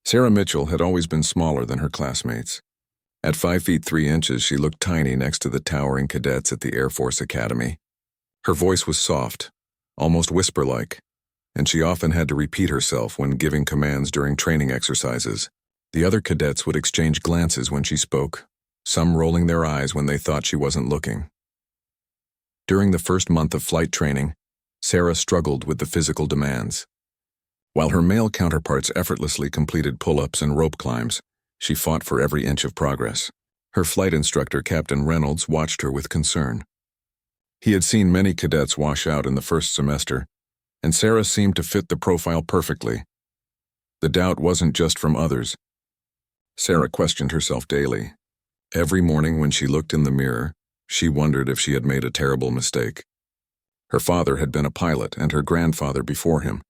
Sarah Mitchell had always been smaller than her classmates. At 5 feet 3 inches, she looked tiny next to the towering cadets at the Air Force Academy. Her voice was soft, almost whisper-like, and she often had to repeat herself when giving commands during training exercises. The other cadets would exchange glances when she spoke, some rolling their eyes when they thought she wasn't looking. During the first month of flight training, Sarah struggled with the physical demands. While her male counterparts effortlessly completed pull-ups and rope climbs, she fought for every inch of progress. Her flight instructor, Captain Reynolds, watched her with concern. He had seen many cadets wash out in the first semester, and Sarah seemed to fit the profile perfectly. The doubt wasn't just from others. Sarah questioned herself daily. Every morning when she looked in the mirror, she wondered if she had made a terrible mistake. Her father had been a pilot and her grandfather before him.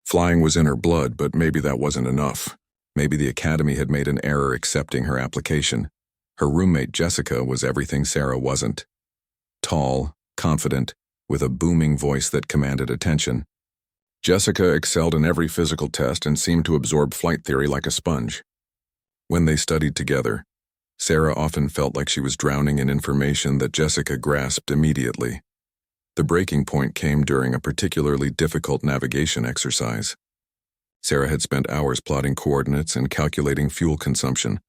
Flying was in her blood, but maybe that wasn't enough. Maybe the academy had made an error accepting her application. Her roommate Jessica was everything Sarah wasn't. Tall, confident, with a booming voice that commanded attention. Jessica excelled in every physical test and seemed to absorb flight theory like a sponge. When they studied together, Sarah often felt like she was drowning in information that Jessica grasped immediately. The breaking point came during a particularly difficult navigation exercise. Sarah had spent hours plotting coordinates and calculating fuel consumption,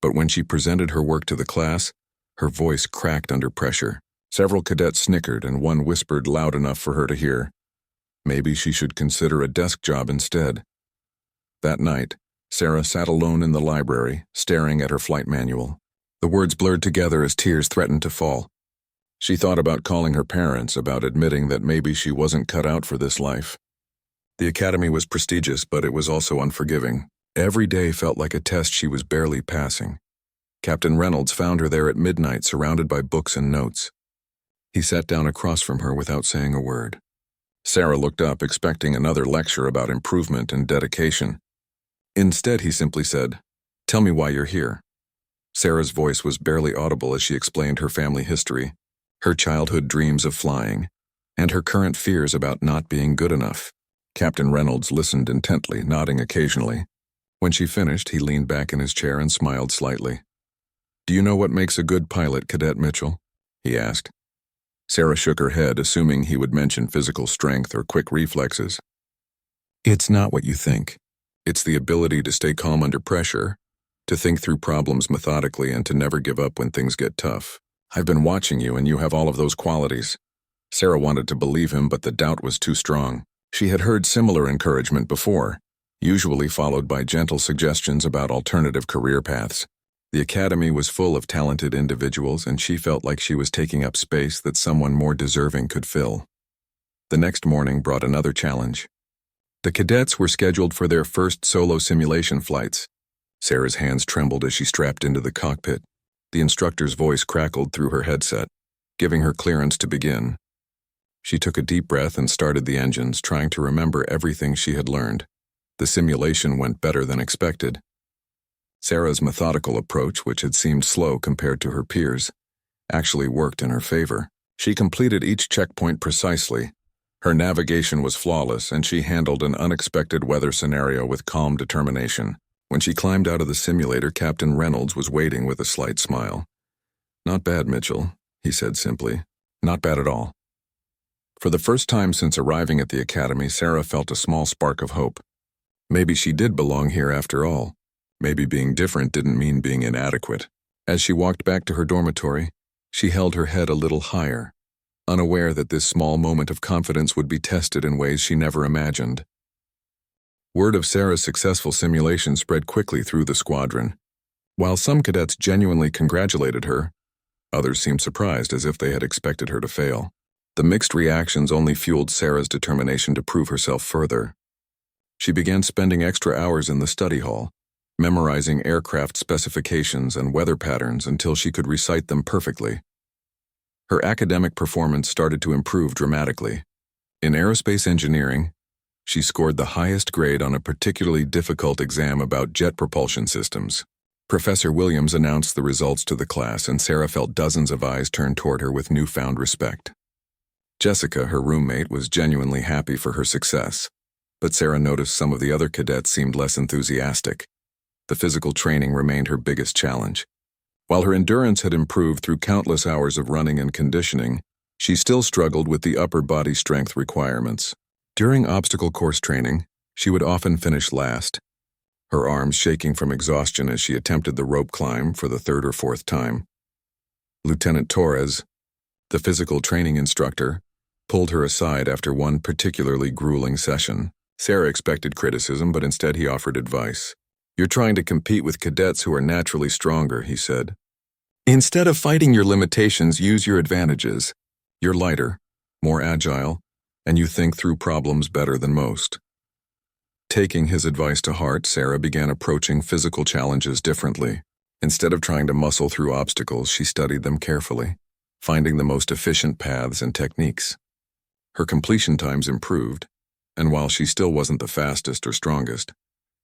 but when she presented her work to the class, her voice cracked under pressure. Several cadets snickered and one whispered loud enough for her to hear. Maybe she should consider a desk job instead. That night, Sarah sat alone in the library, staring at her flight manual. The words blurred together as tears threatened to fall. She thought about calling her parents, about admitting that maybe she wasn't cut out for this life. The academy was prestigious, but it was also unforgiving. Every day felt like a test she was barely passing. Captain Reynolds found her there at midnight, surrounded by books and notes. He sat down across from her without saying a word. Sarah looked up, expecting another lecture about improvement and dedication. Instead, he simply said, "Tell me why you're here." Sarah's voice was barely audible as she explained her family history, her childhood dreams of flying, and her current fears about not being good enough. Captain Reynolds listened intently, nodding occasionally. When she finished, he leaned back in his chair and smiled slightly. "Do you know what makes a good pilot, Cadet Mitchell?" he asked. Sarah shook her head, assuming he would mention physical strength or quick reflexes. "It's not what you think. It's the ability to stay calm under pressure, to think through problems methodically, and to never give up when things get tough. I've been watching you, and you have all of those qualities." Sarah wanted to believe him, but the doubt was too strong. She had heard similar encouragement before, usually followed by gentle suggestions about alternative career paths. The academy was full of talented individuals, and she felt like she was taking up space that someone more deserving could fill. The next morning brought another challenge. The cadets were scheduled for their first solo simulation flights. Sarah's hands trembled as she strapped into the cockpit. The instructor's voice crackled through her headset, giving her clearance to begin. She took a deep breath and started the engines, trying to remember everything she had learned. The simulation went better than expected. Sarah's methodical approach, which had seemed slow compared to her peers, actually worked in her favor. She completed each checkpoint precisely. Her navigation was flawless, and she handled an unexpected weather scenario with calm determination. When she climbed out of the simulator, Captain Reynolds was waiting with a slight smile. "Not bad, Mitchell," he said simply. "Not bad at all." For the first time since arriving at the academy, Sarah felt a small spark of hope. Maybe she did belong here after all. Maybe being different didn't mean being inadequate. As she walked back to her dormitory, she held her head a little higher, unaware that this small moment of confidence would be tested in ways she never imagined. Word of Sarah's successful simulation spread quickly through the squadron. While some cadets genuinely congratulated her, others seemed surprised, as if they had expected her to fail. The mixed reactions only fueled Sarah's determination to prove herself further. She began spending extra hours in the study hall, memorizing aircraft specifications and weather patterns until she could recite them perfectly. Her academic performance started to improve dramatically. In aerospace engineering, she scored the highest grade on a particularly difficult exam about jet propulsion systems. Professor Williams announced the results to the class, and Sarah felt dozens of eyes turn toward her with newfound respect. Jessica, her roommate, was genuinely happy for her success, but Sarah noticed some of the other cadets seemed less enthusiastic. The physical training remained her biggest challenge. While her endurance had improved through countless hours of running and conditioning, she still struggled with the upper body strength requirements. During obstacle course training, she would often finish last, her arms shaking from exhaustion as she attempted the rope climb for the third or fourth time. Lieutenant Torres, the physical training instructor, pulled her aside after one particularly grueling session. Sarah expected criticism, but instead he offered advice. "You're trying to compete with cadets who are naturally stronger," he said. "Instead of fighting your limitations, use your advantages. You're lighter, more agile, and you think through problems better than most." Taking his advice to heart, Sarah began approaching physical challenges differently. Instead of trying to muscle through obstacles, she studied them carefully, finding the most efficient paths and techniques. Her completion times improved, and while she still wasn't the fastest or strongest,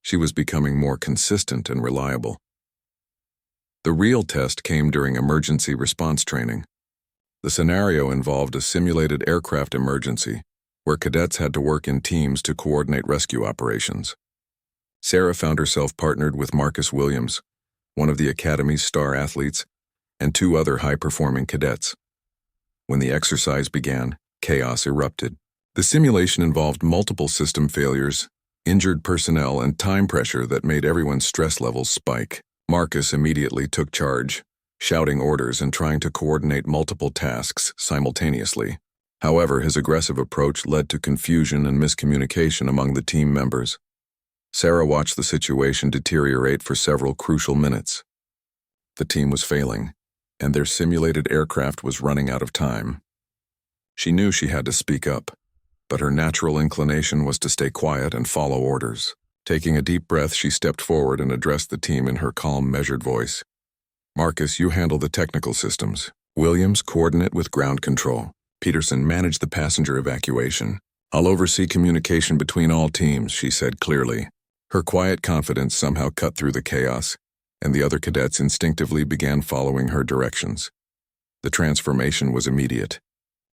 she was becoming more consistent and reliable. The real test came during emergency response training. The scenario involved a simulated aircraft emergency, where cadets had to work in teams to coordinate rescue operations. Sarah found herself partnered with Marcus Williams, one of the Academy's star athletes, and two other high-performing cadets. When the exercise began, chaos erupted. The simulation involved multiple system failures, injured personnel, and time pressure that made everyone's stress levels spike. Marcus immediately took charge, shouting orders and trying to coordinate multiple tasks simultaneously. However, his aggressive approach led to confusion and miscommunication among the team members. Sarah watched the situation deteriorate for several crucial minutes. The team was failing, and their simulated aircraft was running out of time. She knew she had to speak up, but her natural inclination was to stay quiet and follow orders. Taking a deep breath, she stepped forward and addressed the team in her calm, measured voice. "Marcus, you handle the technical systems. Williams, coordinate with ground control. Peterson, manage the passenger evacuation. I'll oversee communication between all teams," she said clearly. Her quiet confidence somehow cut through the chaos, and the other cadets instinctively began following her directions. The transformation was immediate.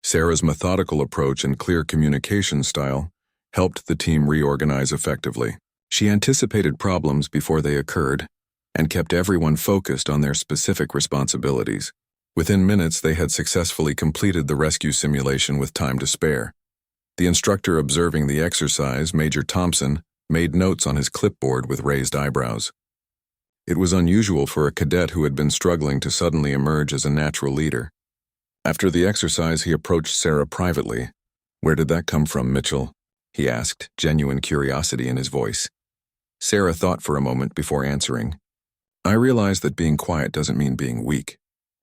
Sarah's methodical approach and clear communication style helped the team reorganize effectively. She anticipated problems before they occurred and kept everyone focused on their specific responsibilities. Within minutes, they had successfully completed the rescue simulation with time to spare. The instructor observing the exercise, Major Thompson, made notes on his clipboard with raised eyebrows. It was unusual for a cadet who had been struggling to suddenly emerge as a natural leader. After the exercise, he approached Sarah privately. "Where did that come from, Mitchell?" he asked, genuine curiosity in his voice. Sarah thought for a moment before answering. "I realize that being quiet doesn't mean being weak.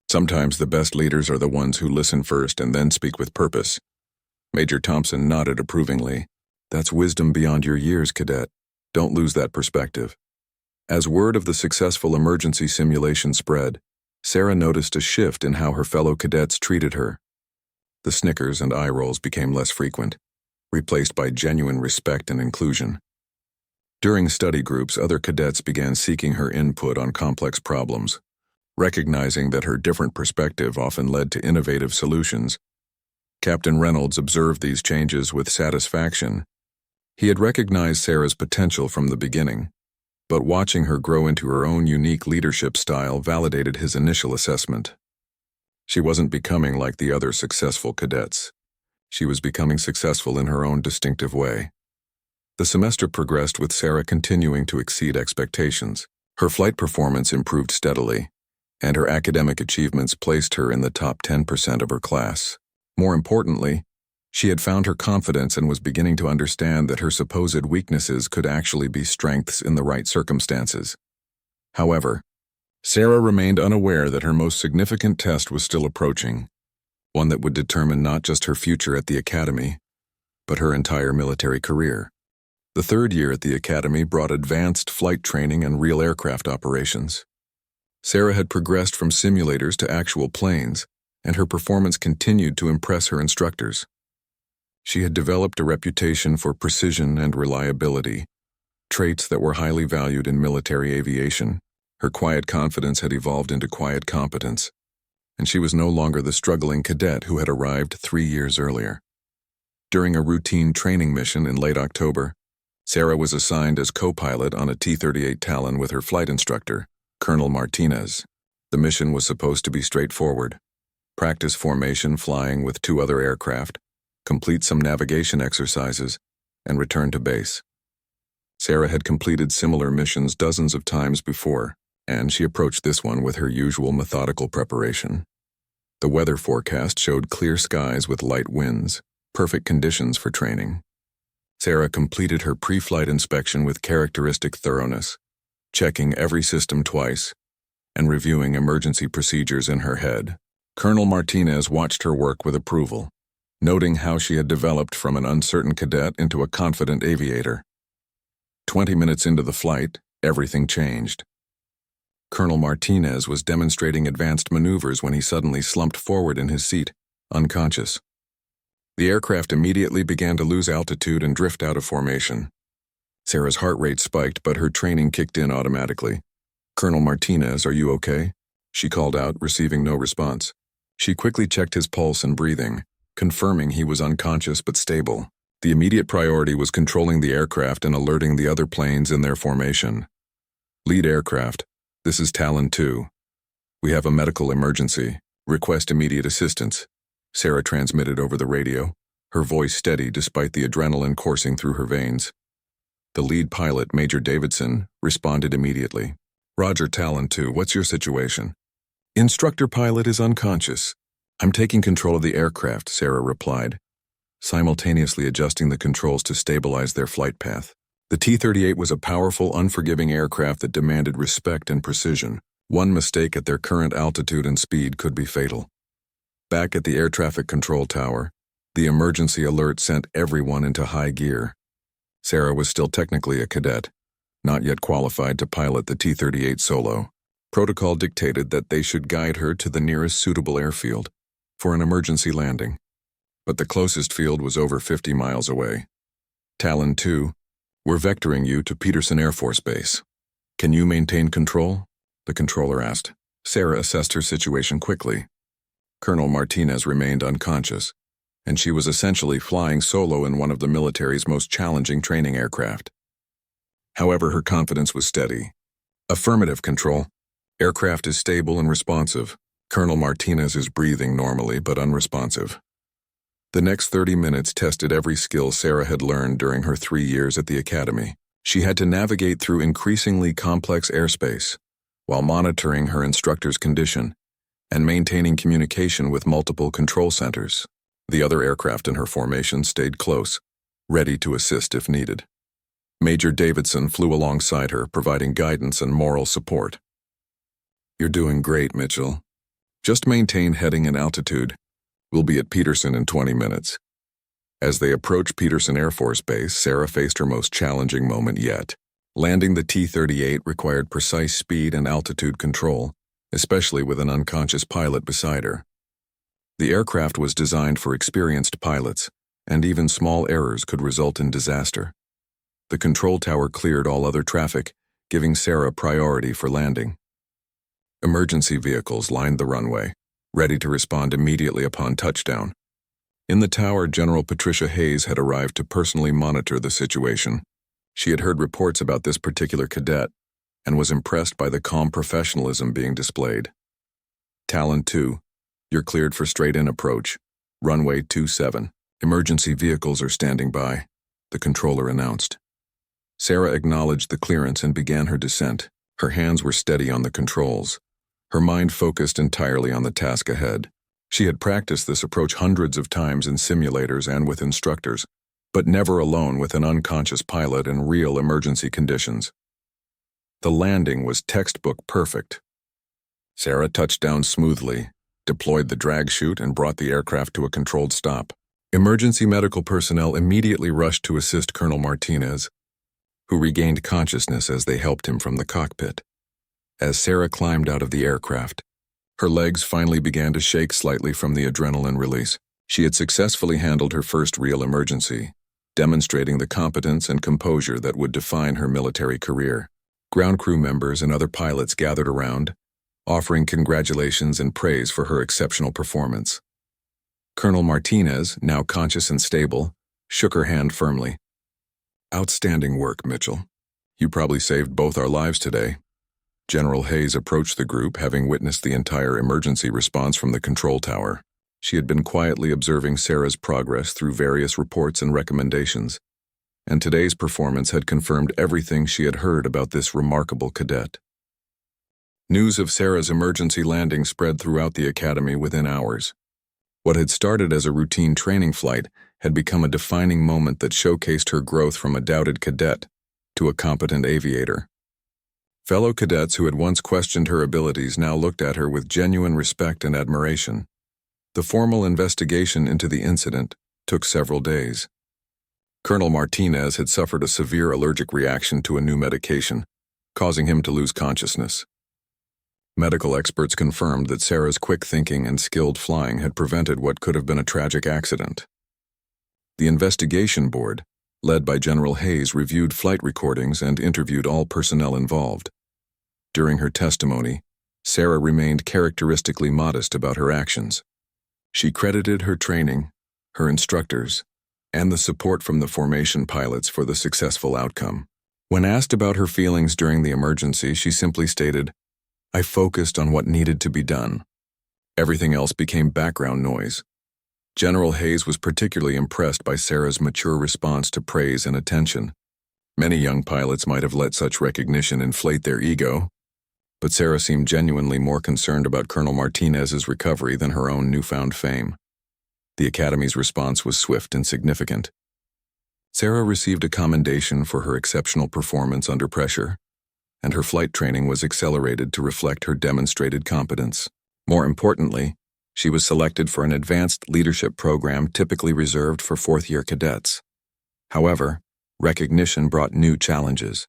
Sometimes the best leaders are the ones who listen first and then speak with purpose." Major Thompson nodded approvingly. "That's wisdom beyond your years, cadet. Don't lose that perspective." As word of the successful emergency simulation spread, Sarah noticed a shift in how her fellow cadets treated her. The snickers and eye rolls became less frequent, replaced by genuine respect and inclusion. During study groups, other cadets began seeking her input on complex problems. Recognizing that her different perspective often led to innovative solutions, Captain Reynolds observed these changes with satisfaction. He had recognized Sarah's potential from the beginning, but watching her grow into her own unique leadership style validated his initial assessment. She wasn't becoming like the other successful cadets. She was becoming successful in her own distinctive way. The semester progressed with Sarah continuing to exceed expectations. Her flight performance improved steadily, and her academic achievements placed her in the top 10% of her class. More importantly, she had found her confidence and was beginning to understand that her supposed weaknesses could actually be strengths in the right circumstances. However, Sarah remained unaware that her most significant test was still approaching, one that would determine not just her future at the Academy, but her entire military career. The third year at the Academy brought advanced flight training and real aircraft operations. Sarah had progressed from simulators to actual planes, and her performance continued to impress her instructors. She had developed a reputation for precision and reliability, traits that were highly valued in military aviation. Her quiet confidence had evolved into quiet competence, and she was no longer the struggling cadet who had arrived 3 years earlier. During a routine training mission in late October, Sarah was assigned as co-pilot on a T-38 Talon with her flight instructor, Colonel Martinez. The mission was supposed to be straightforward. Practice formation flying with 2 other aircraft, complete some navigation exercises, and return to base. Sarah had completed similar missions dozens of times before, and she approached this one with her usual methodical preparation. The weather forecast showed clear skies with light winds, perfect conditions for training. Sarah completed her pre-flight inspection with characteristic thoroughness, checking every system twice and reviewing emergency procedures in her head. Colonel Martinez watched her work with approval, noting how she had developed from an uncertain cadet into a confident aviator. 20 minutes into the flight, everything changed. Colonel Martinez was demonstrating advanced maneuvers when he suddenly slumped forward in his seat, unconscious. The aircraft immediately began to lose altitude and drift out of formation. Sarah's heart rate spiked, but her training kicked in automatically. "Colonel Martinez, are you okay?" she called out, receiving no response. She quickly checked his pulse and breathing, confirming he was unconscious but stable. The immediate priority was controlling the aircraft and alerting the other planes in their formation. "Lead aircraft, this is Talon 2. We have a medical emergency. Request immediate assistance," Sarah transmitted over the radio, her voice steady despite the adrenaline coursing through her veins. The lead pilot, Major Davidson, responded immediately. "Roger, Talon 2, what's your situation?" "Instructor pilot is unconscious. I'm taking control of the aircraft," Sarah replied, simultaneously adjusting the controls to stabilize their flight path. The T-38 was a powerful, unforgiving aircraft that demanded respect and precision. One mistake at their current altitude and speed could be fatal. Back at the air traffic control tower, the emergency alert sent everyone into high gear. Sarah was still technically a cadet, not yet qualified to pilot the T-38 solo. Protocol dictated that they should guide her to the nearest suitable airfield for an emergency landing, but the closest field was over 50 miles away. "Talon 2, we're vectoring you to Peterson Air Force Base. Can you maintain control?" the controller asked. Sarah assessed her situation quickly. Colonel Martinez remained unconscious, and she was essentially flying solo in one of the military's most challenging training aircraft. However, her confidence was steady. "Affirmative, Control. Aircraft is stable and responsive. Colonel Martinez is breathing normally but unresponsive." The next 30 minutes tested every skill Sarah had learned during her 3 years at the academy. She had to navigate through increasingly complex airspace, while monitoring her instructor's condition and maintaining communication with multiple control centers. The other aircraft in her formation stayed close, ready to assist if needed. Major Davidson flew alongside her, providing guidance and moral support. "You're doing great, Mitchell. Just maintain heading and altitude. We'll be at Peterson in 20 minutes. As they approached Peterson Air Force Base, Sarah faced her most challenging moment yet. Landing the T-38 required precise speed and altitude control, especially with an unconscious pilot beside her. The aircraft was designed for experienced pilots, and even small errors could result in disaster. The control tower cleared all other traffic, giving Sarah priority for landing. Emergency vehicles lined the runway, ready to respond immediately upon touchdown. In the tower, General Patricia Hayes had arrived to personally monitor the situation. She had heard reports about this particular cadet and was impressed by the calm professionalism being displayed. "Talon 2, you're cleared for straight-in approach. Runway 27. Emergency vehicles are standing by," the controller announced. Sarah acknowledged the clearance and began her descent. Her hands were steady on the controls, her mind focused entirely on the task ahead. She had practiced this approach hundreds of times in simulators and with instructors, but never alone with an unconscious pilot in real emergency conditions. The landing was textbook perfect. Sarah touched down smoothly, deployed the drag chute, and brought the aircraft to a controlled stop. Emergency medical personnel immediately rushed to assist Colonel Martinez, who regained consciousness as they helped him from the cockpit. As Sarah climbed out of the aircraft, her legs finally began to shake slightly from the adrenaline release. She had successfully handled her first real emergency, demonstrating the competence and composure that would define her military career. Ground crew members and other pilots gathered around, offering congratulations and praise for her exceptional performance. Colonel Martinez, now conscious and stable, shook her hand firmly. Outstanding work, Mitchell. You probably saved both our lives today. General Hayes approached the group, having witnessed the entire emergency response from the control tower. She had been quietly observing Sarah's progress through various reports and recommendations, and today's performance had confirmed everything she had heard about this remarkable cadet. News of Sarah's emergency landing spread throughout the academy within hours. What had started as a routine training flight had become a defining moment that showcased her growth from a doubted cadet to a competent aviator. Fellow cadets who had once questioned her abilities now looked at her with genuine respect and admiration. The formal investigation into the incident took several days. Colonel Martinez had suffered a severe allergic reaction to a new medication, causing him to lose consciousness. Medical experts confirmed that Sarah's quick thinking and skilled flying had prevented what could have been a tragic accident. The investigation board, led by General Hayes, reviewed flight recordings and interviewed all personnel involved. During her testimony, Sarah remained characteristically modest about her actions. She credited her training, her instructors, and the support from the formation pilots for the successful outcome. When asked about her feelings during the emergency, she simply stated, "I focused on what needed to be done. Everything else became background noise." General Hayes was particularly impressed by Sarah's mature response to praise and attention. Many young pilots might have let such recognition inflate their ego, but Sarah seemed genuinely more concerned about Colonel Martinez's recovery than her own newfound fame. The Academy's response was swift and significant. Sarah received a commendation for her exceptional performance under pressure, and her flight training was accelerated to reflect her demonstrated competence. More importantly, she was selected for an advanced leadership program typically reserved for fourth-year cadets. However, recognition brought new challenges.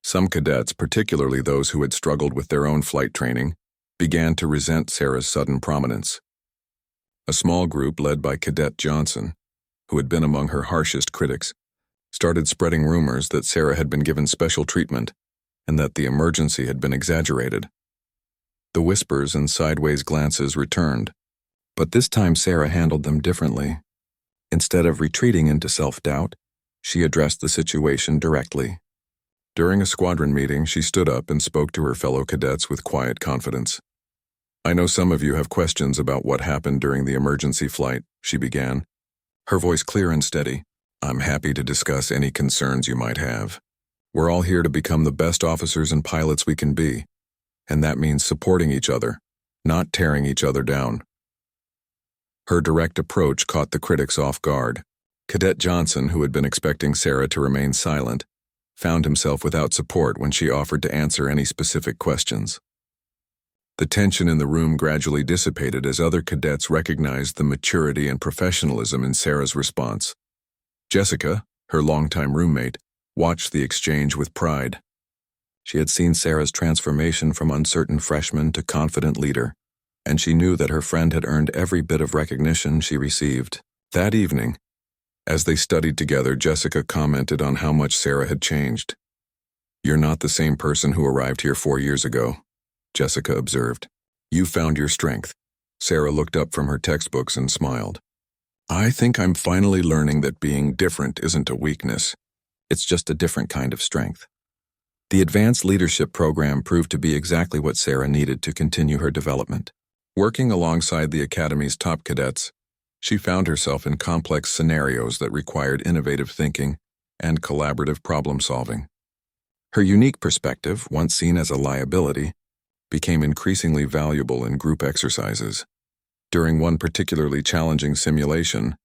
Some cadets, particularly those who had struggled with their own flight training, began to resent Sarah's sudden prominence. A small group led by Cadet Johnson, who had been among her harshest critics, started spreading rumors that Sarah had been given special treatment and that the emergency had been exaggerated. The whispers and sideways glances returned, but this time Sarah handled them differently. Instead of retreating into self-doubt, she addressed the situation directly. During a squadron meeting, she stood up and spoke to her fellow cadets with quiet confidence. "I know some of you have questions about what happened during the emergency flight," she began, her voice clear and steady. "I'm happy to discuss any concerns you might have. We're all here to become the best officers and pilots we can be, and that means supporting each other, not tearing each other down." Her direct approach caught the critics off guard. Cadet Johnson, who had been expecting Sarah to remain silent, found himself without support when she offered to answer any specific questions. The tension in the room gradually dissipated as other cadets recognized the maturity and professionalism in Sarah's response. Jessica, her longtime roommate, watched the exchange with pride. She had seen Sarah's transformation from uncertain freshman to confident leader, and she knew that her friend had earned every bit of recognition she received. That evening, as they studied together, Jessica commented on how much Sarah had changed. "You're not the same person who arrived here 4 years ago," Jessica observed. "You found your strength." Sarah looked up from her textbooks and smiled. "I think I'm finally learning that being different isn't a weakness. It's just a different kind of strength." The advanced leadership program proved to be exactly what Sarah needed to continue her development. Working alongside the Academy's top cadets, she found herself in complex scenarios that required innovative thinking and collaborative problem-solving. Her unique perspective, once seen as a liability, became increasingly valuable in group exercises. During one particularly challenging simulation,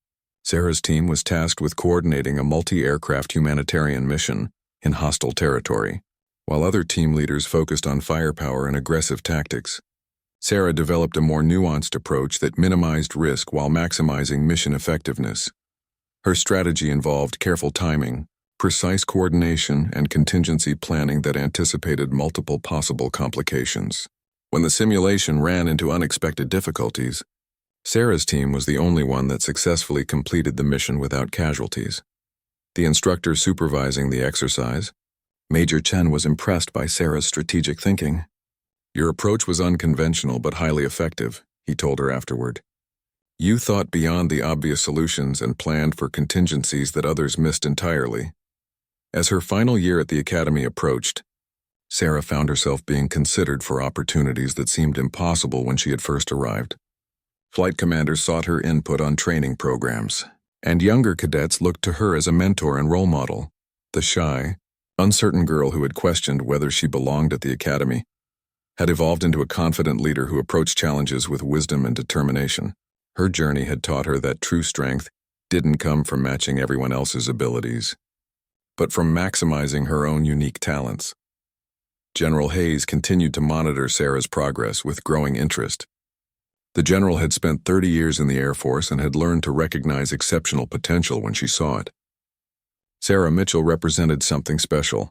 Sarah's team was tasked with coordinating a multi-aircraft humanitarian mission in hostile territory, while other team leaders focused on firepower and aggressive tactics. Sarah developed a more nuanced approach that minimized risk while maximizing mission effectiveness. Her strategy involved careful timing, precise coordination, and contingency planning that anticipated multiple possible complications. When the simulation ran into unexpected difficulties, Sarah's team was the only one that successfully completed the mission without casualties. The instructor supervising the exercise, Major Chen, was impressed by Sarah's strategic thinking. "Your approach was unconventional but highly effective," he told her afterward. "You thought beyond the obvious solutions and planned for contingencies that others missed entirely." As her final year at the academy approached, Sarah found herself being considered for opportunities that seemed impossible when she had first arrived. Flight commanders sought her input on training programs, and younger cadets looked to her as a mentor and role model. The shy, uncertain girl who had questioned whether she belonged at the academy had evolved into a confident leader who approached challenges with wisdom and determination. Her journey had taught her that true strength didn't come from matching everyone else's abilities, but from maximizing her own unique talents. General Hayes continued to monitor Sarah's progress with growing interest. The general had spent 30 years in the Air Force and had learned to recognize exceptional potential when she saw it. Sarah Mitchell represented something special,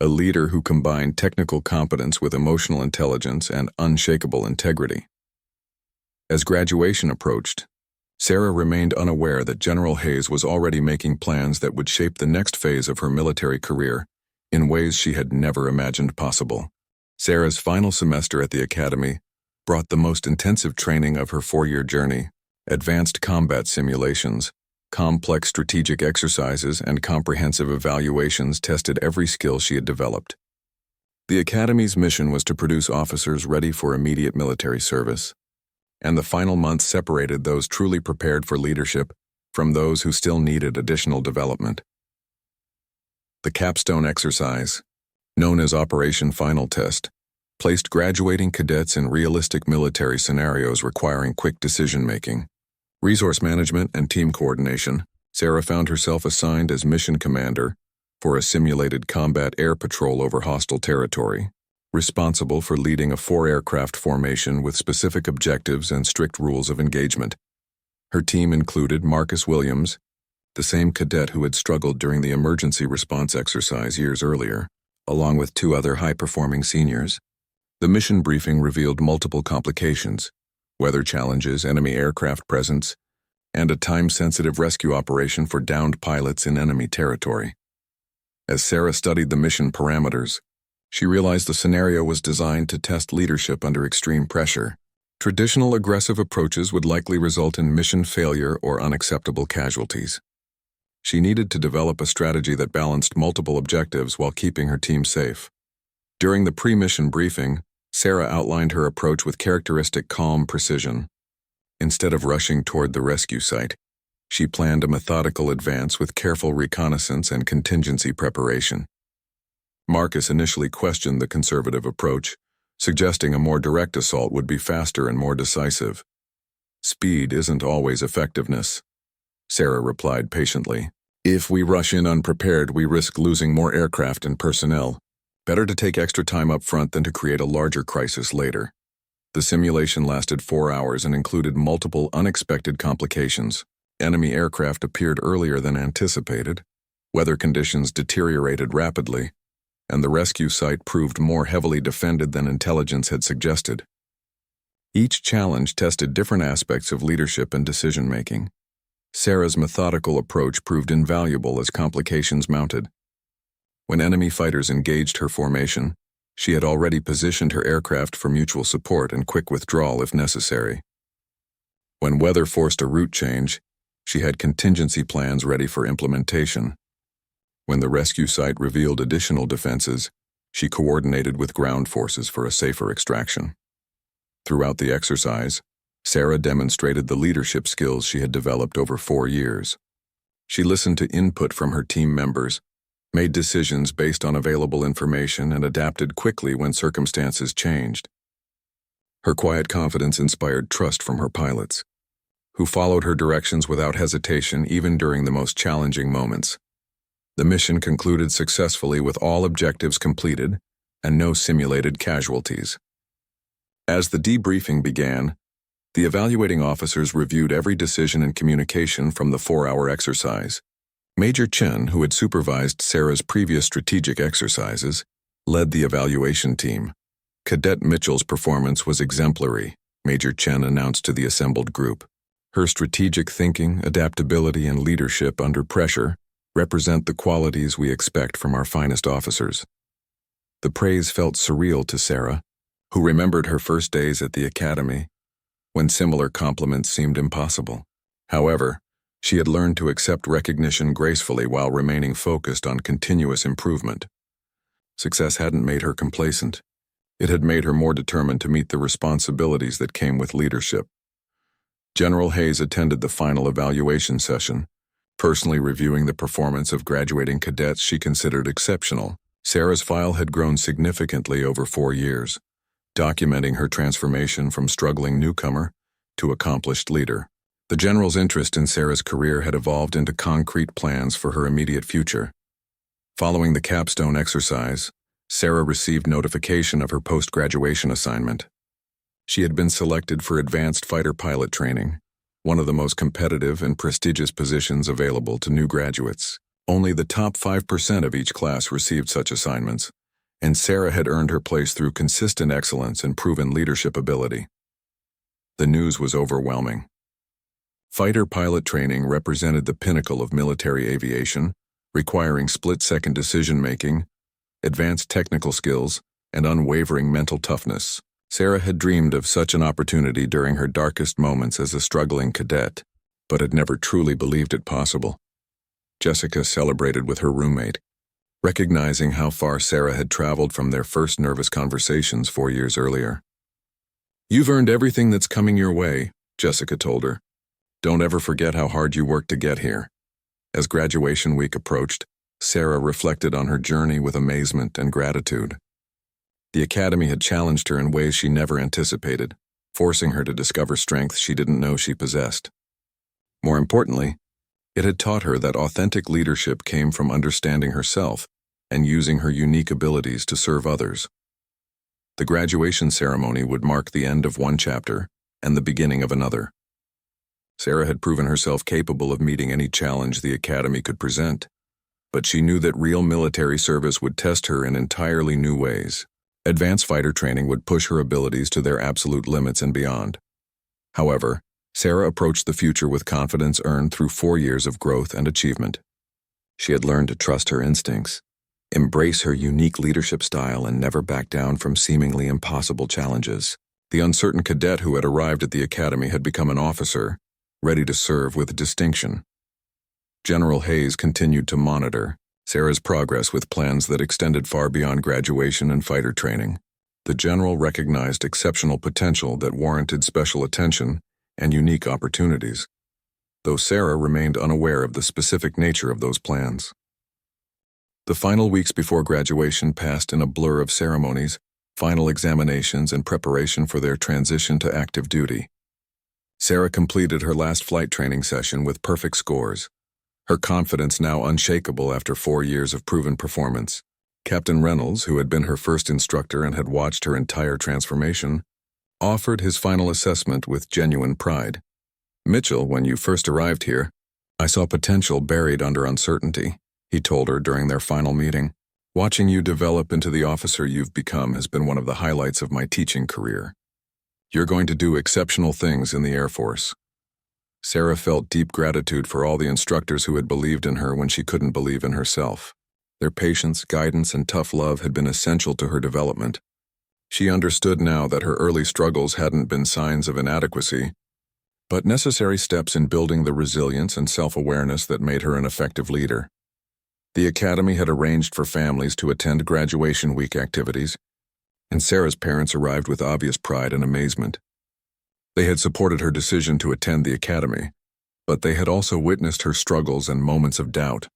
a leader who combined technical competence with emotional intelligence and unshakable integrity. As graduation approached, Sarah remained unaware that General Hayes was already making plans that would shape the next phase of her military career in ways she had never imagined possible. Sarah's final semester at the academy brought the most intensive training of her 4-year journey. Advanced combat simulations, complex strategic exercises, and comprehensive evaluations tested every skill she had developed. The academy's mission was to produce officers ready for immediate military service, and the final months separated those truly prepared for leadership from those who still needed additional development. The capstone exercise, known as Operation Final Test, placed graduating cadets in realistic military scenarios requiring quick decision-making, resource management, and team coordination. Sarah found herself assigned as mission commander for a simulated combat air patrol over hostile territory, responsible for leading a 4-aircraft formation with specific objectives and strict rules of engagement. Her team included Marcus Williams, the same cadet who had struggled during the emergency response exercise years earlier, along with 2 other high-performing seniors. The mission briefing revealed multiple complications, weather challenges, enemy aircraft presence, and a time-sensitive rescue operation for downed pilots in enemy territory. As Sarah studied the mission parameters, she realized the scenario was designed to test leadership under extreme pressure. Traditional aggressive approaches would likely result in mission failure or unacceptable casualties. She needed to develop a strategy that balanced multiple objectives while keeping her team safe. During the pre-mission briefing, Sarah outlined her approach with characteristic calm precision. Instead of rushing toward the rescue site, she planned a methodical advance with careful reconnaissance and contingency preparation. Marcus initially questioned the conservative approach, suggesting a more direct assault would be faster and more decisive. "Speed isn't always effectiveness," Sarah replied patiently. "If we rush in unprepared, we risk losing more aircraft and personnel. Better to take extra time up front than to create a larger crisis later." The simulation lasted 4 hours and included multiple unexpected complications. Enemy aircraft appeared earlier than anticipated, weather conditions deteriorated rapidly, and the rescue site proved more heavily defended than intelligence had suggested. Each challenge tested different aspects of leadership and decision-making. Sarah's methodical approach proved invaluable as complications mounted. When enemy fighters engaged her formation, she had already positioned her aircraft for mutual support and quick withdrawal if necessary. When weather forced a route change, she had contingency plans ready for implementation. When the rescue site revealed additional defenses, she coordinated with ground forces for a safer extraction. Throughout the exercise, Sarah demonstrated the leadership skills she had developed over 4 years. She listened to input from her team members, made decisions based on available information, and adapted quickly when circumstances changed. Her quiet confidence inspired trust from her pilots, who followed her directions without hesitation even during the most challenging moments. The mission concluded successfully with all objectives completed and no simulated casualties. As the debriefing began, the evaluating officers reviewed every decision and communication from the 4-hour exercise. Major Chen, who had supervised Sarah's previous strategic exercises, led the evaluation team. Cadet Mitchell's performance was exemplary, Major Chen announced to the assembled group. Her strategic thinking, adaptability, and leadership under pressure represent the qualities we expect from our finest officers. The praise felt surreal to Sarah, who remembered her first days at the academy, when similar compliments seemed impossible. However, She had learned to accept recognition gracefully while remaining focused on continuous improvement. Success hadn't made her complacent. It had made her more determined to meet the responsibilities that came with leadership. General Hayes attended the final evaluation session, personally reviewing the performance of graduating cadets she considered exceptional. Sarah's file had grown significantly over 4 years, documenting her transformation from struggling newcomer to accomplished leader. The general's interest in Sarah's career had evolved into concrete plans for her immediate future. Following the capstone exercise, Sarah received notification of her post-graduation assignment. She had been selected for advanced fighter pilot training, one of the most competitive and prestigious positions available to new graduates. Only the top 5% of each class received such assignments, and Sarah had earned her place through consistent excellence and proven leadership ability. The news was overwhelming. Fighter pilot training represented the pinnacle of military aviation, requiring split-second decision-making, advanced technical skills, and unwavering mental toughness. Sarah had dreamed of such an opportunity during her darkest moments as a struggling cadet, but had never truly believed it possible. Jessica celebrated with her roommate, recognizing how far Sarah had traveled from their first nervous conversations 4 years earlier. "You've earned everything that's coming your way," Jessica told her. "Don't ever forget how hard you worked to get here." As graduation week approached, Sarah reflected on her journey with amazement and gratitude. The academy had challenged her in ways she never anticipated, forcing her to discover strengths she didn't know she possessed. More importantly, it had taught her that authentic leadership came from understanding herself and using her unique abilities to serve others. The graduation ceremony would mark the end of one chapter and the beginning of another. Sarah had proven herself capable of meeting any challenge the academy could present, but she knew that real military service would test her in entirely new ways. Advanced fighter training would push her abilities to their absolute limits and beyond. However, Sarah approached the future with confidence earned through 4 years of growth and achievement. She had learned to trust her instincts, embrace her unique leadership style, and never back down from seemingly impossible challenges. The uncertain cadet who had arrived at the academy had become an officer, ready to serve with distinction. General Hayes continued to monitor Sarah's progress with plans that extended far beyond graduation and fighter training. The general recognized exceptional potential that warranted special attention and unique opportunities, though Sarah remained unaware of the specific nature of those plans. The final weeks before graduation passed in a blur of ceremonies, final examinations, and preparation for their transition to active duty. Sarah completed her last flight training session with perfect scores, her confidence now unshakable after 4 years of proven performance. Captain Reynolds, who had been her first instructor and had watched her entire transformation, offered his final assessment with genuine pride. "Mitchell, when you first arrived here, I saw potential buried under uncertainty," he told her during their final meeting. "Watching you develop into the officer you've become has been one of the highlights of my teaching career. You're going to do exceptional things in the Air Force." Sarah felt deep gratitude for all the instructors who had believed in her when she couldn't believe in herself. Their patience, guidance, and tough love had been essential to her development. She understood now that her early struggles hadn't been signs of inadequacy, but necessary steps in building the resilience and self-awareness that made her an effective leader. The academy had arranged for families to attend graduation week activities, and Sarah's parents arrived with obvious pride and amazement. They had supported her decision to attend the academy, but they had also witnessed her struggles and moments of doubt.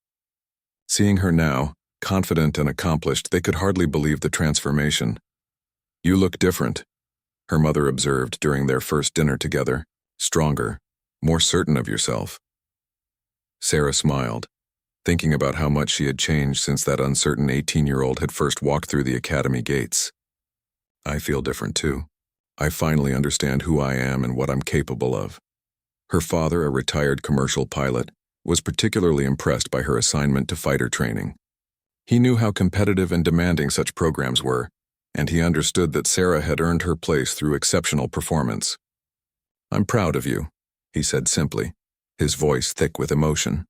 Seeing her now, confident and accomplished, they could hardly believe the transformation. "You look different," her mother observed during their first dinner together. "Stronger, more certain of yourself." Sarah smiled, thinking about how much she had changed since that uncertain 18-year-old had first walked through the academy gates. "I feel different too. I finally understand who I am and what I'm capable of." Her father, a retired commercial pilot, was particularly impressed by her assignment to fighter training. He knew how competitive and demanding such programs were, and he understood that Sarah had earned her place through exceptional performance. "I'm proud of you," he said simply, his voice thick with emotion.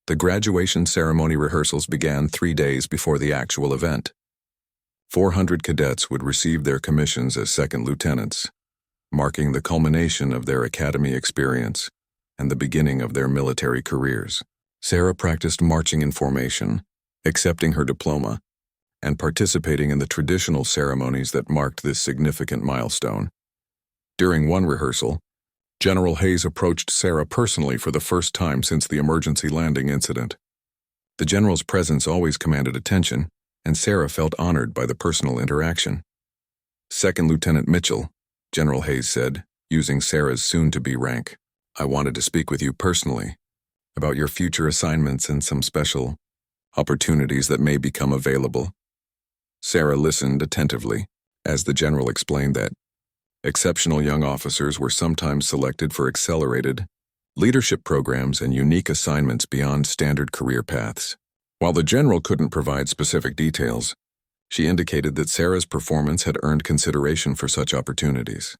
The graduation ceremony rehearsals began 3 days before the actual event. 400 cadets would receive their commissions as second lieutenants, marking the culmination of their academy experience and the beginning of their military careers. Sarah practiced marching in formation, accepting her diploma, and participating in the traditional ceremonies that marked this significant milestone. During one rehearsal, General Hayes approached Sarah personally for the first time since the emergency landing incident. The general's presence always commanded attention, and Sarah felt honored by the personal interaction. "Second Lieutenant Mitchell," General Hayes said, using Sarah's soon-to-be rank, "I wanted to speak with you personally about your future assignments and some special opportunities that may become available." Sarah listened attentively as the general explained that exceptional young officers were sometimes selected for accelerated leadership programs and unique assignments beyond standard career paths. While the general couldn't provide specific details, she indicated that Sarah's performance had earned consideration for such opportunities.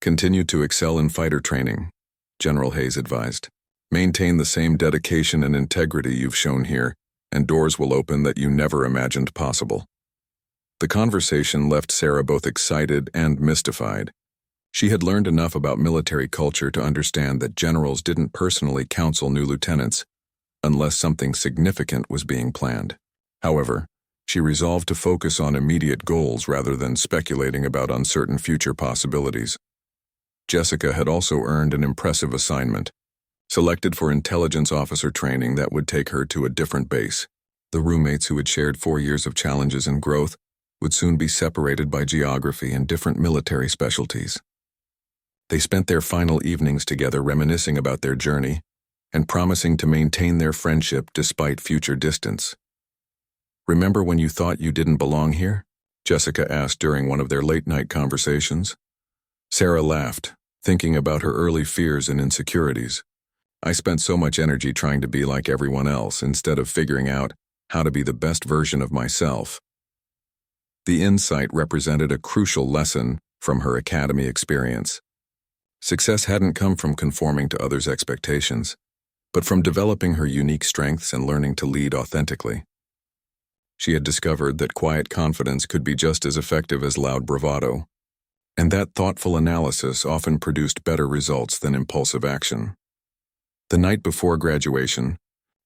"Continue to excel in fighter training," General Hayes advised. "Maintain the same dedication and integrity you've shown here, and doors will open that you never imagined possible." The conversation left Sarah both excited and mystified. She had learned enough about military culture to understand that generals didn't personally counsel new lieutenants unless something significant was being planned. However, she resolved to focus on immediate goals rather than speculating about uncertain future possibilities. Jessica had also earned an impressive assignment, selected for intelligence officer training that would take her to a different base. The roommates who had shared 4 years of challenges and growth would soon be separated by geography and different military specialties. They spent their final evenings together reminiscing about their journey and promising to maintain their friendship despite future distance. "Remember when you thought you didn't belong here?" Jessica asked during one of their late-night conversations. Sarah laughed, thinking about her early fears and insecurities. "I spent so much energy trying to be like everyone else instead of figuring out how to be the best version of myself." The insight represented a crucial lesson from her academy experience. Success hadn't come from conforming to others' expectations, but from developing her unique strengths and learning to lead authentically. She had discovered that quiet confidence could be just as effective as loud bravado, and that thoughtful analysis often produced better results than impulsive action. The night before graduation,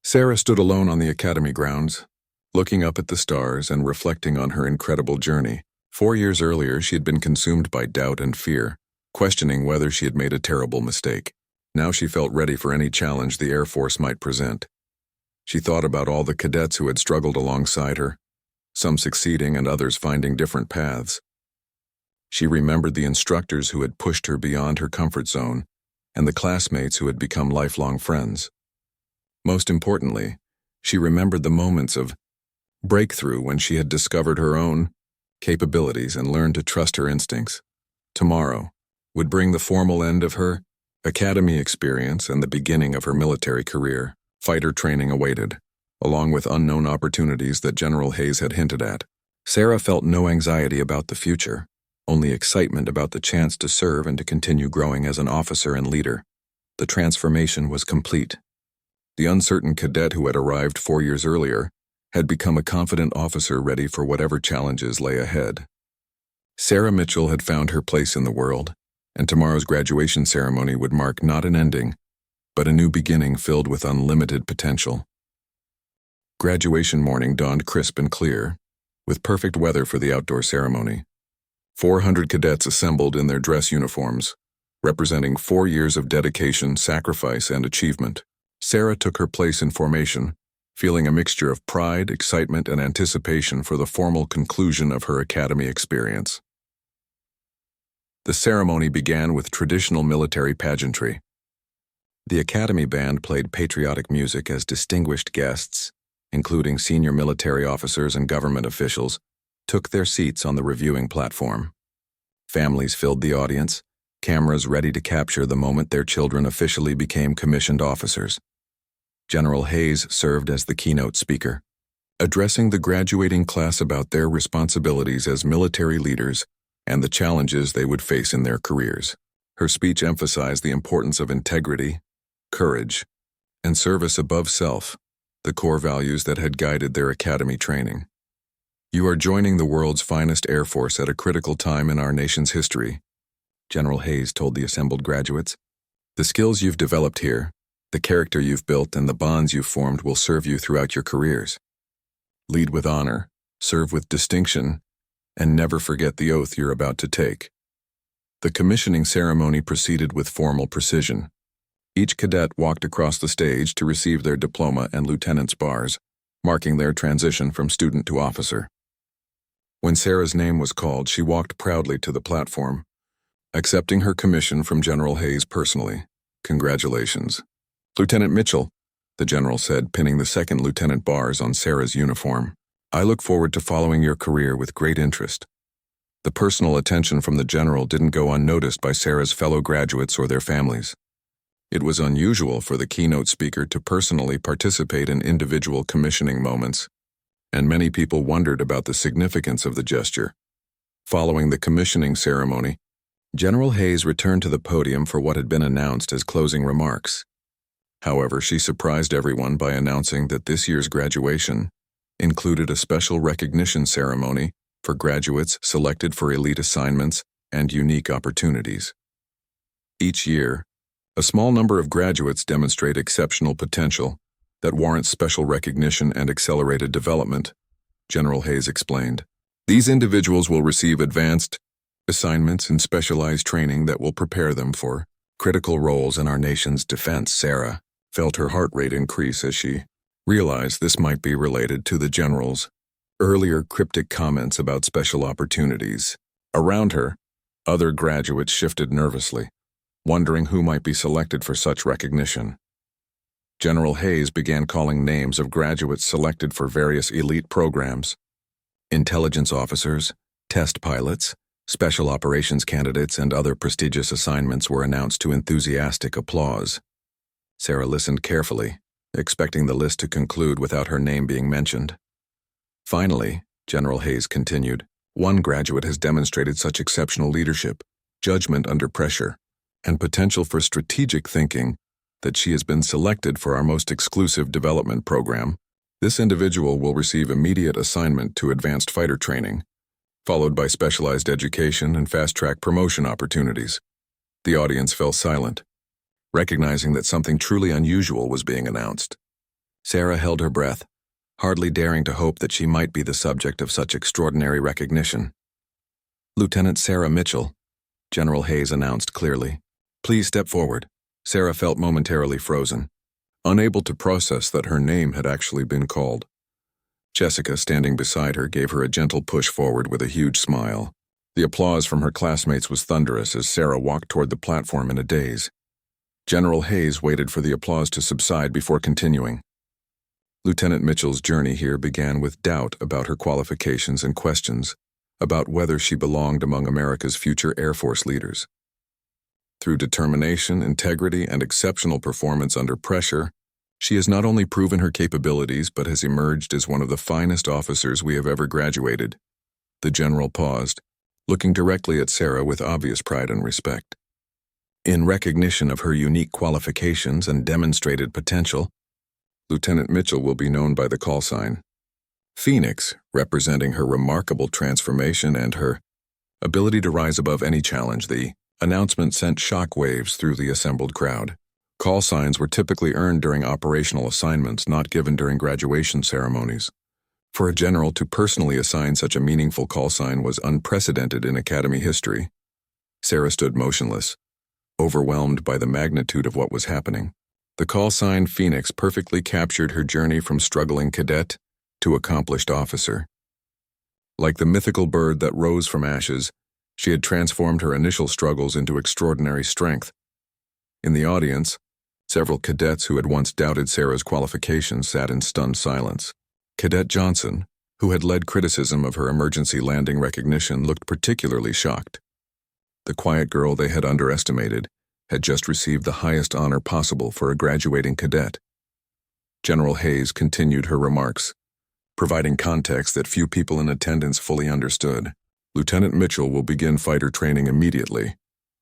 Sarah stood alone on the academy grounds, looking up at the stars and reflecting on her incredible journey. 4 years earlier, she had been consumed by doubt and fear, questioning whether she had made a terrible mistake. Now she felt ready for any challenge the Air Force might present. She thought about all the cadets who had struggled alongside her, some succeeding and others finding different paths. She remembered the instructors who had pushed her beyond her comfort zone and the classmates who had become lifelong friends. Most importantly, she remembered the moments of breakthrough when she had discovered her own capabilities and learned to trust her instincts. Tomorrow would bring the formal end of her academy experience and the beginning of her military career. Fighter training awaited, along with unknown opportunities that General Hayes had hinted at. Sarah felt no anxiety about the future, only excitement about the chance to serve and to continue growing as an officer and leader. The transformation was complete. The uncertain cadet who had arrived 4 years earlier had become a confident officer ready for whatever challenges lay ahead. Sarah Mitchell had found her place in the world, and tomorrow's graduation ceremony would mark not an ending, but a new beginning filled with unlimited potential. Graduation morning dawned crisp and clear, with perfect weather for the outdoor ceremony. 400 cadets assembled in their dress uniforms, representing 4 years of dedication, sacrifice, and achievement. Sarah took her place in formation, feeling a mixture of pride, excitement, and anticipation for the formal conclusion of her academy experience. The ceremony began with traditional military pageantry. The academy band played patriotic music as distinguished guests, including senior military officers and government officials, took their seats on the reviewing platform. Families filled the audience, cameras ready to capture the moment their children officially became commissioned officers. General Hayes served as the keynote speaker, addressing the graduating class about their responsibilities as military leaders and the challenges they would face in their careers. Her speech emphasized the importance of integrity, courage, and service above self, the core values that had guided their academy training. "You are joining the world's finest Air Force at a critical time in our nation's history," General Hayes told the assembled graduates. The skills you've developed here, the character you've built, and the bonds you've formed will serve you throughout your careers. Lead with honor, serve with distinction, and never forget the oath you're about to take. The commissioning ceremony proceeded with formal precision. Each cadet walked across the stage to receive their diploma and lieutenant's bars, marking their transition from student to officer. When Sarah's name was called, she walked proudly to the platform, accepting her commission from General Hayes personally. "Congratulations." "Lieutenant Mitchell," the general said, pinning the second lieutenant bars on Sarah's uniform. "I look forward to following your career with great interest." The personal attention from the general didn't go unnoticed by Sarah's fellow graduates or their families. It was unusual for the keynote speaker to personally participate in individual commissioning moments, and many people wondered about the significance of the gesture. Following the commissioning ceremony, General Hayes returned to the podium for what had been announced as closing remarks. However, she surprised everyone by announcing that this year's graduation included a special recognition ceremony for graduates selected for elite assignments and unique opportunities. Each year, a small number of graduates demonstrate exceptional potential that warrants special recognition and accelerated development, General Hayes explained. These individuals will receive advanced assignments and specialized training that will prepare them for critical roles in our nation's defense. Sarah felt her heart rate increase as she realized this might be related to the general's earlier cryptic comments about special opportunities. Around her, other graduates shifted nervously, wondering who might be selected for such recognition. General Hayes began calling names of graduates selected for various elite programs. Intelligence officers, test pilots, special operations candidates, and other prestigious assignments were announced to enthusiastic applause. Sarah listened carefully, expecting the list to conclude without her name being mentioned. Finally, General Hayes continued, "One graduate has demonstrated such exceptional leadership, judgment under pressure, and potential for strategic thinking that she has been selected for our most exclusive development program. This individual will receive immediate assignment to advanced fighter training, followed by specialized education and fast-track promotion opportunities." The audience fell silent, recognizing that something truly unusual was being announced. Sarah held her breath, hardly daring to hope that she might be the subject of such extraordinary recognition. "Lieutenant Sarah Mitchell," General Hayes announced clearly. "Please step forward." Sarah felt momentarily frozen, unable to process that her name had actually been called. Jessica, standing beside her, gave her a gentle push forward with a huge smile. The applause from her classmates was thunderous as Sarah walked toward the platform in a daze. General Hayes waited for the applause to subside before continuing. Lieutenant Mitchell's journey here began with doubt about her qualifications and questions about whether she belonged among America's future Air Force leaders. Through determination, integrity, and exceptional performance under pressure, she has not only proven her capabilities but has emerged as one of the finest officers we have ever graduated. The general paused, looking directly at Sarah with obvious pride and respect. In recognition of her unique qualifications and demonstrated potential, Lieutenant Mitchell will be known by the call sign Phoenix, representing her remarkable transformation and her ability to rise above any challenge. The announcement sent shockwaves through the assembled crowd. Call signs were typically earned during operational assignments, not given during graduation ceremonies. For a general to personally assign such a meaningful call sign was unprecedented in Academy history. Sarah stood motionless, overwhelmed by the magnitude of what was happening. The call sign Phoenix perfectly captured her journey from struggling cadet to accomplished officer. Like the mythical bird that rose from ashes, she had transformed her initial struggles into extraordinary strength. In the audience, several cadets who had once doubted Sarah's qualifications sat in stunned silence. Cadet Johnson, who had led criticism of her emergency landing recognition, looked particularly shocked. The quiet girl they had underestimated had just received the highest honor possible for a graduating cadet. General Hayes continued her remarks, providing context that few people in attendance fully understood. "Lieutenant Mitchell will begin fighter training immediately,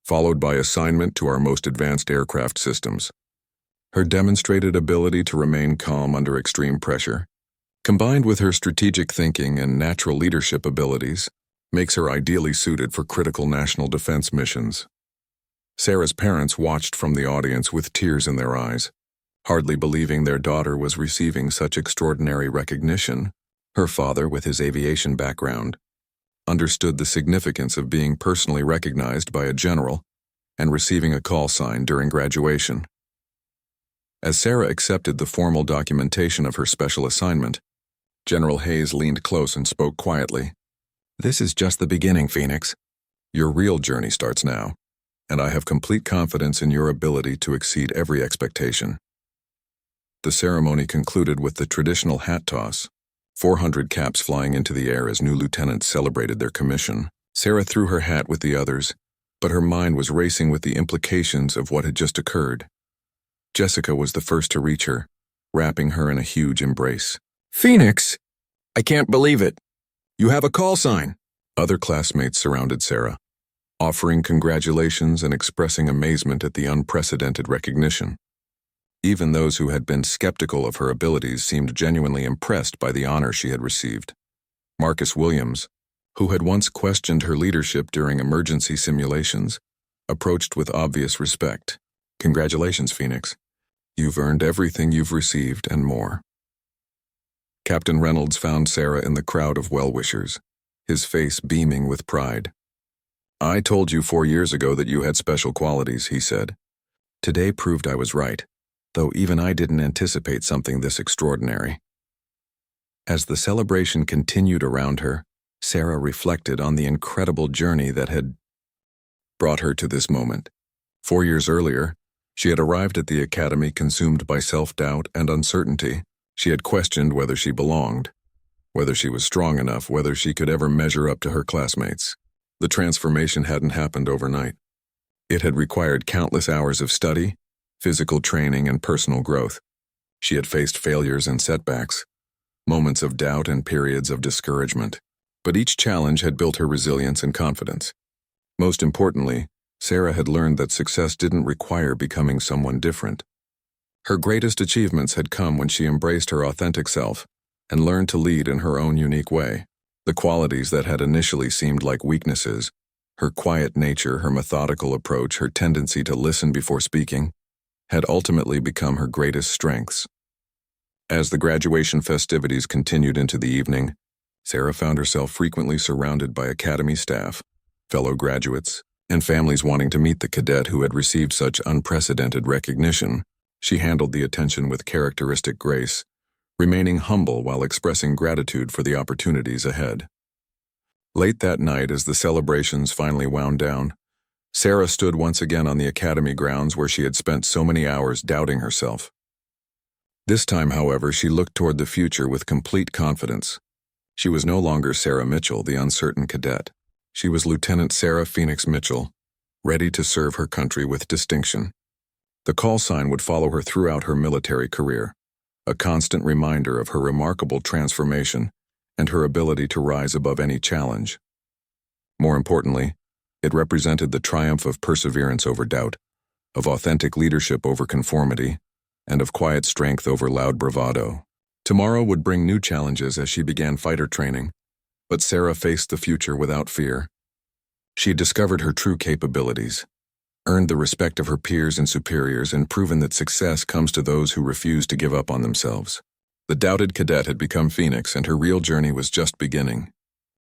followed by assignment to our most advanced aircraft systems. Her demonstrated ability to remain calm under extreme pressure, combined with her strategic thinking and natural leadership abilities, makes her ideally suited for critical national defense missions." Sarah's parents watched from the audience with tears in their eyes, hardly believing their daughter was receiving such extraordinary recognition. Her father, with his aviation background, understood the significance of being personally recognized by a general and receiving a call sign during graduation. As Sarah accepted the formal documentation of her special assignment, General Hayes leaned close and spoke quietly. "This is just the beginning, Phoenix. Your real journey starts now, and I have complete confidence in your ability to exceed every expectation." The ceremony concluded with the traditional hat toss, 400 caps flying into the air as new lieutenants celebrated their commission. Sarah threw her hat with the others, but her mind was racing with the implications of what had just occurred. Jessica was the first to reach her, wrapping her in a huge embrace. "Phoenix! I can't believe it! You have a call sign!" Other classmates surrounded Sarah, offering congratulations and expressing amazement at the unprecedented recognition. Even those who had been skeptical of her abilities seemed genuinely impressed by the honor she had received. Marcus Williams, who had once questioned her leadership during emergency simulations, approached with obvious respect. "Congratulations, Phoenix. You've earned everything you've received and more." Captain Reynolds found Sarah in the crowd of well-wishers, his face beaming with pride. "I told you 4 years ago that you had special qualities," he said. "Today proved I was right, though even I didn't anticipate something this extraordinary." As the celebration continued around her, Sarah reflected on the incredible journey that had brought her to this moment. 4 years earlier, she had arrived at the academy consumed by self-doubt and uncertainty. She had questioned whether she belonged, whether she was strong enough, whether she could ever measure up to her classmates. The transformation hadn't happened overnight. It had required countless hours of study, physical training, and personal growth. She had faced failures and setbacks, moments of doubt and periods of discouragement. But each challenge had built her resilience and confidence. Most importantly, Sarah had learned that success didn't require becoming someone different. Her greatest achievements had come when she embraced her authentic self and learned to lead in her own unique way. The qualities that had initially seemed like weaknesses, her quiet nature, her methodical approach, her tendency to listen before speaking, had ultimately become her greatest strengths. As the graduation festivities continued into the evening, Sarah found herself frequently surrounded by academy staff, fellow graduates, and families wanting to meet the cadet who had received such unprecedented recognition. She handled the attention with characteristic grace, remaining humble while expressing gratitude for the opportunities ahead. Late that night, as the celebrations finally wound down, Sarah stood once again on the academy grounds where she had spent so many hours doubting herself. This time, however, she looked toward the future with complete confidence. She was no longer Sarah Mitchell, the uncertain cadet. She was Lieutenant Sarah Phoenix Mitchell, ready to serve her country with distinction. The call sign would follow her throughout her military career, a constant reminder of her remarkable transformation and her ability to rise above any challenge. More importantly, it represented the triumph of perseverance over doubt, of authentic leadership over conformity, and of quiet strength over loud bravado. Tomorrow would bring new challenges as she began fighter training, but Sarah faced the future without fear. She had discovered her true capabilities, earned the respect of her peers and superiors, and proven that success comes to those who refuse to give up on themselves. The doubted cadet had become Phoenix, and her real journey was just beginning.